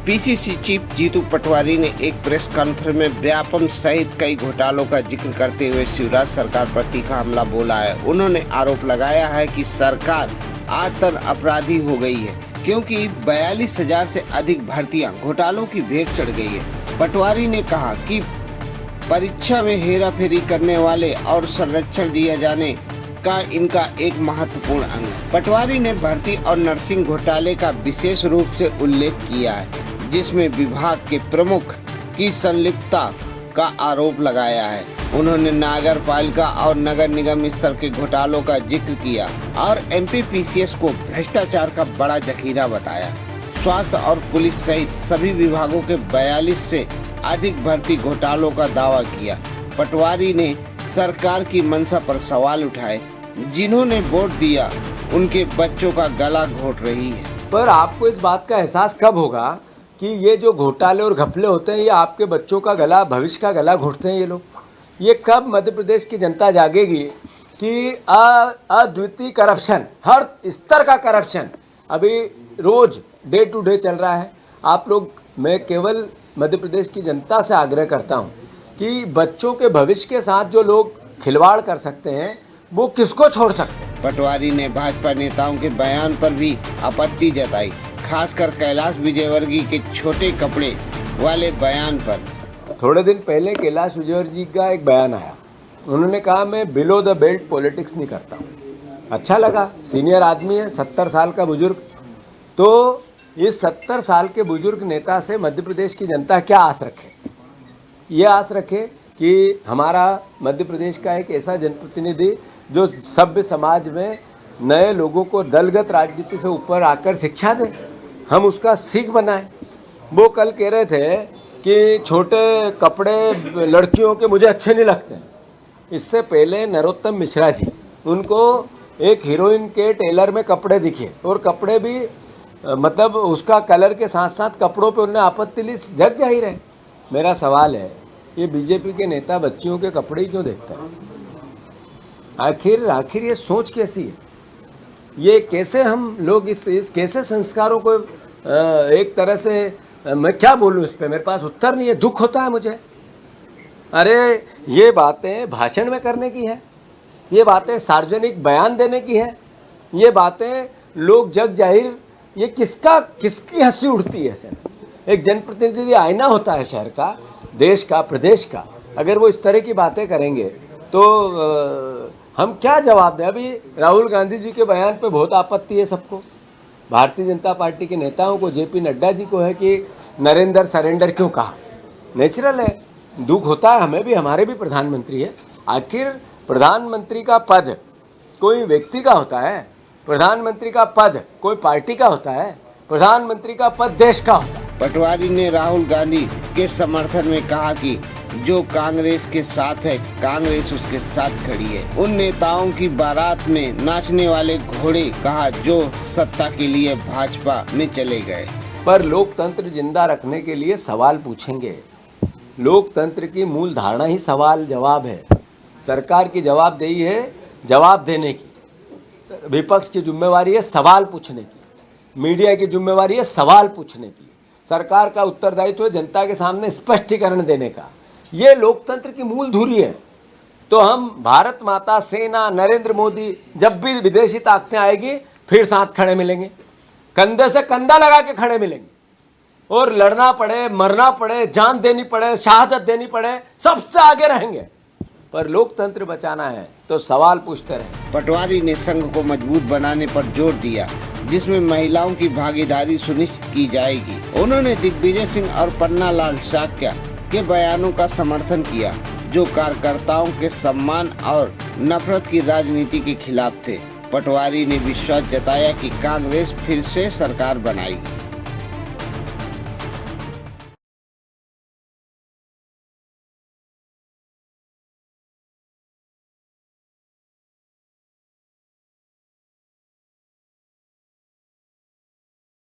PCC chief Jitu Patwari ने एक press conference में व्यापम सहित कई घोटालों का जिक्र करते हुए शिवराज सरकार पर तीखा हमला बोला है। उन्होंने आरोप लगाया है कि सरकार आतंक अपराधी हो गई है, क्योंकि 42,000 से अधिक भर्तियां घोटालों की भेंट चढ़ गई है। पटवारी ने कहा कि परीक्षा में हेराफेरी करने वाले और संरक्षण दिया जाने का इनका एक महत्वपूर्ण अंग है। पटवारी ने भर्ती और नर्सिंग घोटाले का विशेष रूप से उल्लेख किया है, जिसमें विभाग के प्रमुख की संलिप्तता का आरोप लगाया है। उन्होंने नगर पालिका और नगर निगम स्तर के घोटालों का जिक्र किया और एमपीपीसीएस को भ्रष्टाचार का बड़ा जखीरा बताया। स्वास्थ्य और पुलिस सहित सभी विभागों के 42 से अधिक भर्ती घोटालों का दावा किया। पटवारी ने सरकार की मंशा पर सवाल उठाए, जिन्होंने वोट दिया उनके बच्चों का गला घोट रही है। पर आपको इस बात का एहसास कब होगा कि ये जो घोटाले और घपले होते हैं ये आपके बच्चों का गला, भविष्य का गला घोटते हैं ये लोग? ये कब मध्य प्रदेश की जनता जागेगी कि अद्वितीय करप्शन, हर स्तर का करप्शन अभी रोज डे टू डे चल रहा है। आप लोग, मैं केवल मध्य प्रदेश की जनता से आग्रह करता हूँ कि बच्चों के भविष्य के साथ जो लोग खिलवाड़ कर सकते हैं वो किसको छोड़ सकते हैं। पटवारी ने भाजपा नेताओं के बयान पर भी आपत्ति जताई, खासकर कैलाश विजयवर्गीय के छोटे कपड़े वाले बयान पर। थोड़े दिन पहले कैलाश विजयवर्गीय का एक बयान आया, उन्होंने कहा मैं बिलो द बेल्ट पॉलिटिक्स नहीं करता हूँ। अच्छा लगा, सीनियर आदमी है, 70 साल का बुजुर्ग। तो इस 70 साल के बुजुर्ग नेता से मध्य प्रदेश की जनता क्या आस रखे? ये आस रखे कि हमारा मध्य प्रदेश का एक ऐसा जनप्रतिनिधि जो सभ्य समाज में नए लोगों को दलगत राजनीति से ऊपर आकर शिक्षा दे, हम उसका सीख बनाएं। वो कल कह रहे थे कि छोटे कपड़े लड़कियों के मुझे अच्छे नहीं लगते। इससे पहले नरोत्तम मिश्रा जी, उनको एक हीरोइन के टेलर में कपड़े दिखे और कपड़े भी मतलब उसका कलर के साथ साथ कपड़ों पे उन्हें आपत्ति ली, जग जाहिर है। मेरा सवाल है, ये बीजेपी के नेता बच्चियों के कपड़े क्यों देखते हैं? आखिर ये सोच कैसी है? ये कैसे हम लोग इस कैसे संस्कारों को एक तरह से, मैं क्या बोलूँ इस पे, मेरे पास उत्तर नहीं है। दुख होता है मुझे। अरे ये बातें भाषण में करने की है, ये बातें सार्वजनिक बयान देने की है, ये बातें लोग जग जाहिर, ये किसकी हंसी उड़ती है? सर, एक जनप्रतिनिधि आईना होता है शहर का, देश का, प्रदेश का। अगर वो इस तरह की बातें करेंगे तो हम क्या जवाब दें? अभी राहुल गांधी जी के बयान पे बहुत आपत्ति है सबको, भारतीय जनता पार्टी के नेताओं को, जेपी नड्डा जी को है कि नरेंद्र सरेंडर क्यों कहा। नेचुरल है, दुख होता है हमें भी, हमारे भी प्रधानमंत्री है। आखिर प्रधानमंत्री का पद कोई व्यक्ति का होता है? प्रधानमंत्री का पद कोई पार्टी का होता है? प्रधानमंत्री का पद देश का होता है। पटवारी ने राहुल गांधी के समर्थन में कहा कि जो कांग्रेस के साथ है, कांग्रेस उसके साथ खड़ी है। उन नेताओं की बारात में नाचने वाले घोड़े कहा जो सत्ता के लिए भाजपा में चले गए। पर लोकतंत्र जिंदा रखने के लिए सवाल पूछेंगे। लोकतंत्र की मूल धारणा ही सवाल जवाब है। सरकार की जवाबदेही है जवाब देने की, विपक्ष की जिम्मेवारी है सवाल पूछने की, मीडिया की जिम्मेवारी है सवाल पूछने की, सरकार का उत्तरदायित्व है जनता के सामने स्पष्टीकरण देने का। ये लोकतंत्र की मूल धुरी है। तो हम भारत माता, सेना, नरेंद्र मोदी, जब भी विदेशी ताकतें आएगी फिर साथ खड़े मिलेंगे, कंधे से कंधा लगा के खड़े मिलेंगे, और लड़ना पड़े, मरना पड़े, जान देनी पड़े, शहादत देनी पड़े, सबसे आगे रहेंगे। पर लोकतंत्र बचाना है तो सवाल पूछते रहे। पटवारी ने संघ को मजबूत बनाने पर जोर दिया, जिसमें महिलाओं की भागीदारी सुनिश्चित की जाएगी। उन्होंने दिग्विजय सिंह और पन्ना लाल शाक्या के बयानों का समर्थन किया, जो कार्यकर्ताओं के सम्मान और नफरत की राजनीति के खिलाफ थे। पटवारी ने विश्वास जताया कि कांग्रेस फिर से सरकार बनाएगी।